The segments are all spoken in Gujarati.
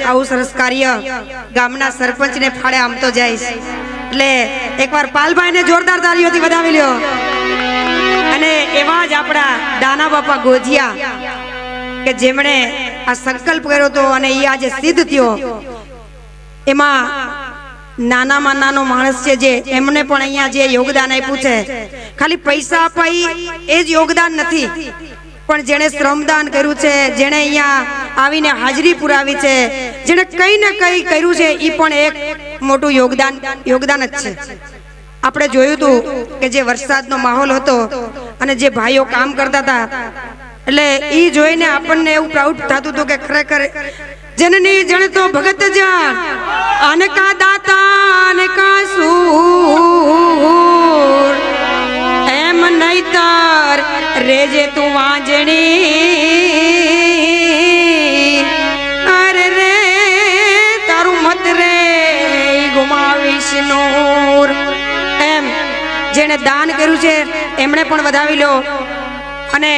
આવું સરસ કાર્ય ગામના સરપંચને ફાળે આમ તો જઈશ એટલે એકવાર પાલભાઈને જોરદાર તાળીઓથી વધાવી લ્યો। અને એવા જ આપણા દાના બાપા ગોજિયા કે જેમણે આ સંકલ્પ કર્યો તો અને એ આજે સિદ્ધ થયો। એમાં નાનામાં નાનો માણસ છે જે એમને પણ અહીંયા જે યોગદાન આપ્યું છે, ખાલી પૈસા અપાઈ એ જ યોગદાન નથી, પણ જેણે શ્રમદાન કર્યું છે, જેણે અહીંયા આવીને હાજરી પુરાવી છે, જેણે કઈ ને કઈ કર્યું છે, એ પણ એક મોટું યોગદાન જ છે। આપણે જોયું હતું કે જે વરસાદનો માહોલ હતો અને જે ભાઈઓ કામ કરતા હતા, એટલે એ જોઈને આપણને એવું પ્રાઉડ થતું હતું કે ખરેખર જનની જણ તો ભગત જાણ અનકા દાતા અનકા સૂર એમ નહીતર રેજે તું વાંજણી અરે રે તારું મત રે ગુમાવીશ નૂર। એમ જેણે દાન કર્યું છે એમણે પણ વધાવી લો, અને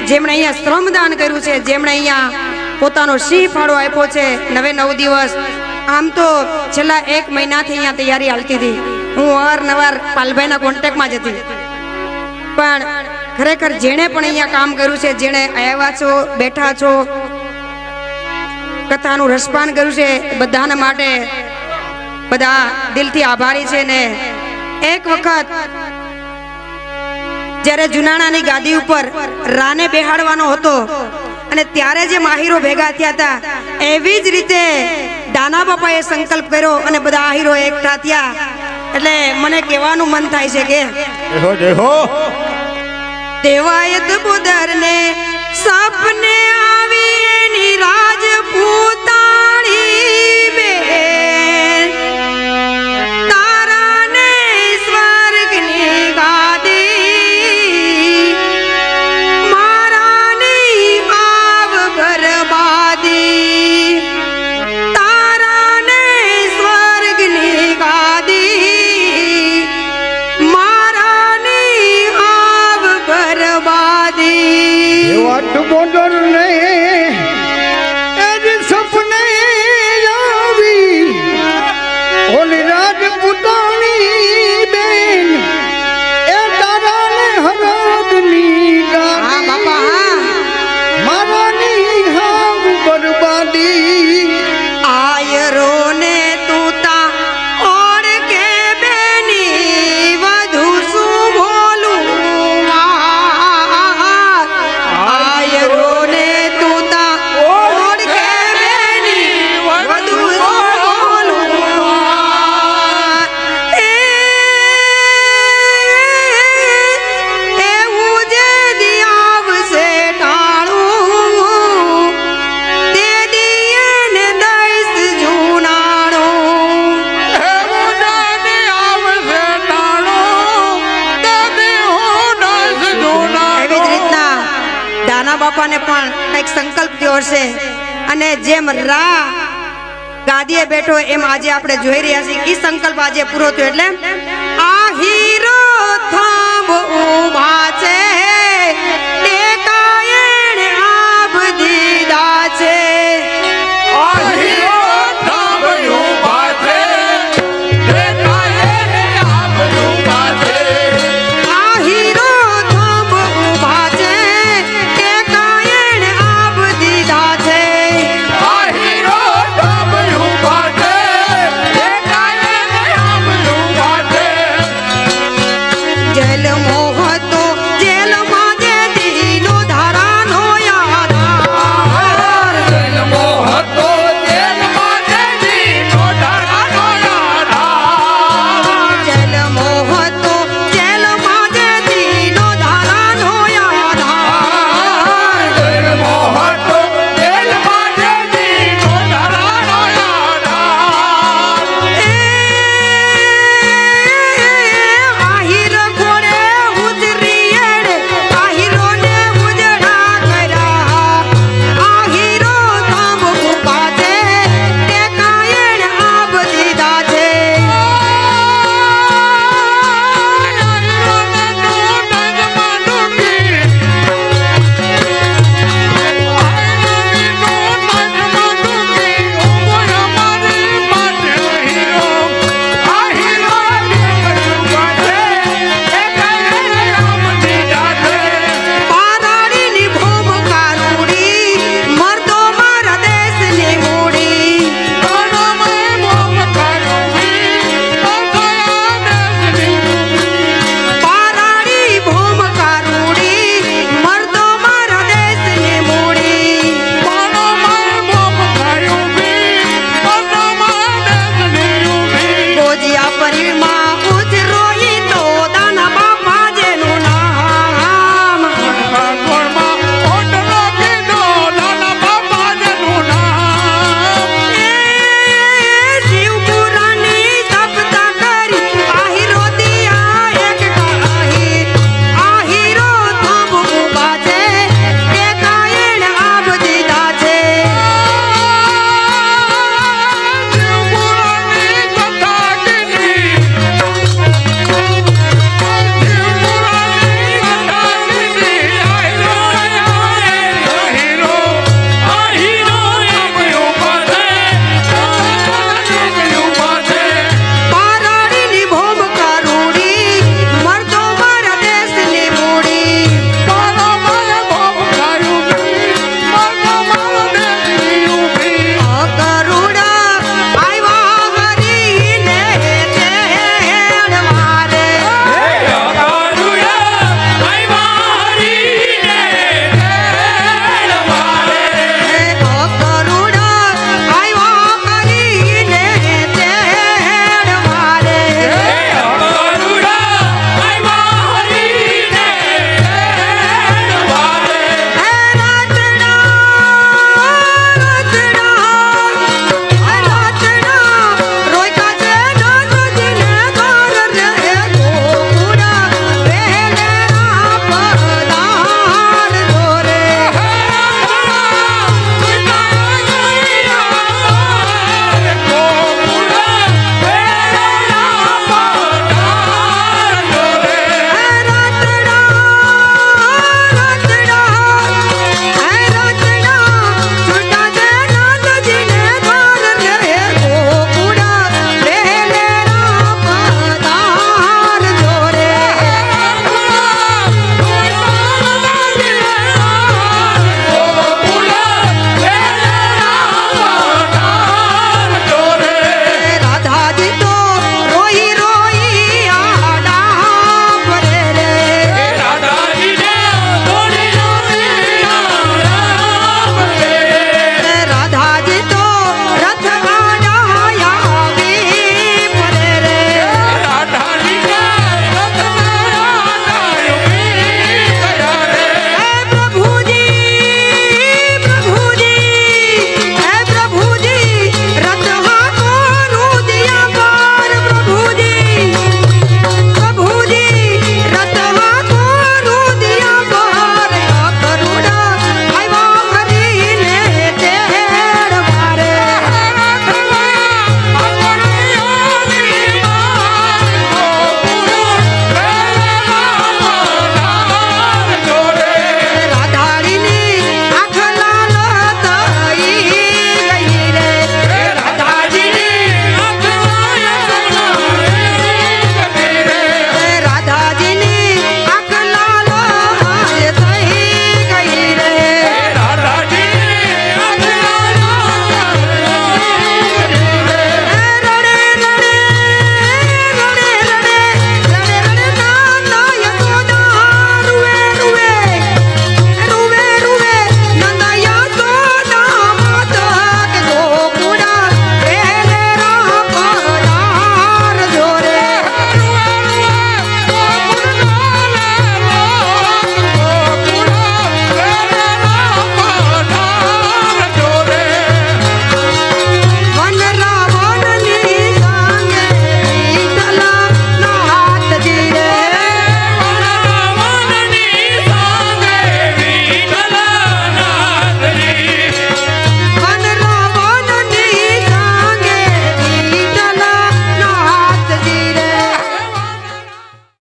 જેમણે અહીંયા શ્રમદાન કર્યું છે, જેમણે અહીંયા પોતાનો સિંહ ફાળો આપ્યો છે 9 દિવસ। આમ તો છેલ્લા 1 મહિનાથી અહીંયા તૈયારી હાલતી હતી, હું અવારનવાર પાલભાઈના કોન્ટેક્ટમાં જ હતી, પણ ખરેખર જેણે પણ અહીંયા કામ કર્યું છે, જેણે આવ્યા છો, બેઠા છો, કથાનું રસપાન કર્યું છે, બધાના માટે બધા દિલથી આભારી છે। ને એક વખત જ્યારે જુનાણાની ગાદી ઉપર રાને બેહાડવાનો હતો અને ત્યારે જે માહિરો ભેગા થયા હતા, એવી જ રીતે દાના બાપાએ સંકલ્પ કર્યો અને બધા આહિરો એકઠા થયા। એટલે મને કહેવાનું મન થાય છે કે દેવાયત બુદરને સપને આવી એની રાજપૂતાણી બેન તારાને સ્વર્ગની ગાદી મારાની આવ બરબાદી તારાને સ્વર્ગની ગાદી મારાની આવ બરબાદી વાટ બોદર ને એ સપને આવી ઓલી રાજપૂતાણી બેન એ તારાને હરાદની ગાદી મારાની હાવ બરબાદી આયરો ને તું તા ઓર કે બેની વધુ શું બોલું આયરો ને તું તા ઓર કે બેની વધુ શું બોલું એવું જે દિયાવશે ટાળું તે દિયે ને દઈશ જૂનાણું એવું જાને આવશે તાળો દાદી હું દસ જૂના એવી જ રીતના દાના બાપાને પણ કંઈક સંકલ્પ થયો હશે, અને જેમ રા ગાદીએ બેઠો એમ આજે આપણે જોઈ રહ્યા છીએ એ સંકલ્પ આજે પૂરો થયો। એટલે આ હીરો થાંભ ઊભા છે ટેકાયણ આભ દીધા છે